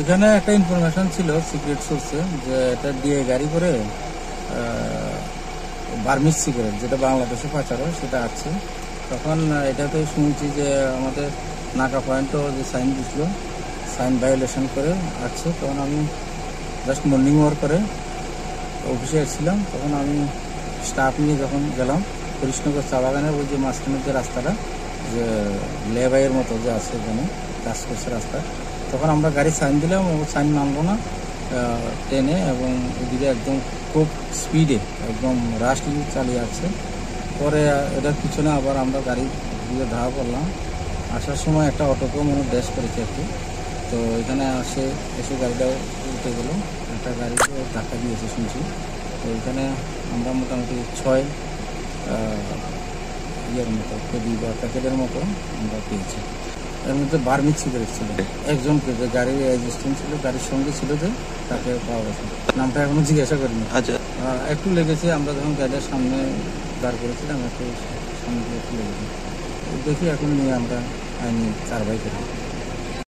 এখানে একটা ইনফরমেশন ছিল সিক্রেট সোর্সে যে এটা দিয়ে গাড়ি করে বার্মিজ সিগারেট যেটা বাংলাদেশে পাচার হয় সেটা আছে। তখন এটাতে শুনছি যে আমাদের নাকা পয়েন্টও যে সাইন দিছিল, সাইন ভায়োলেশন করে আছে। তখন আমি জাস্ট মর্নিং ওয়াক করে অফিসে এসেছিলাম। তখন আমি স্টাফ নিয়ে যখন গেলাম কৃষ্ণগর চা বাগানের ওই যে মাঝখানের যে রাস্তাটা যে লেবাইয়ের মতো যে আছে ওখানে কাজ করছে রাস্তা, তখন আমরা গাড়ি সাইন দিলাম, ও সাইন মানলো না ট্রেনে, এবং ওদিকে একদম খুব স্পিডে একদম রাশলি চালিয়ে আসছে। পরে এটার পিছনে আবার আমরা গাড়ি দিয়ে ধাওয়া করলাম। আসার সময় একটা অটোকেও মনে ড্যাশ করেছে একটু। তো এখানে এসে গাড়িটাও উল্টে গেলো, একটা গাড়িকে ধাক্কা দিয়েছে শুনছি। তো এখানে আমরা মোটামুটি 6 ইয়ের মতো কেডি বা প্যাকেটের মতো আমরা পেয়েছি। এর মধ্যে বার্মিজ সিগারেট ছিল। একজনকে যে গাড়ির অ্যাসিস্ট্যান্ট ছিল, গাড়ির সঙ্গে ছিল যে, তাকে পাওয়া গেছে। নামটা এখনো জিজ্ঞাসা করিনি। আচ্ছা, একটু লেগেছে, আমরা যখন গাড়ির সামনে দাঁড় করেছিলাম একটু সামনে একটু লেগেছে। দেখি এখন নিয়ে আমরা আইনি কারবাই করি।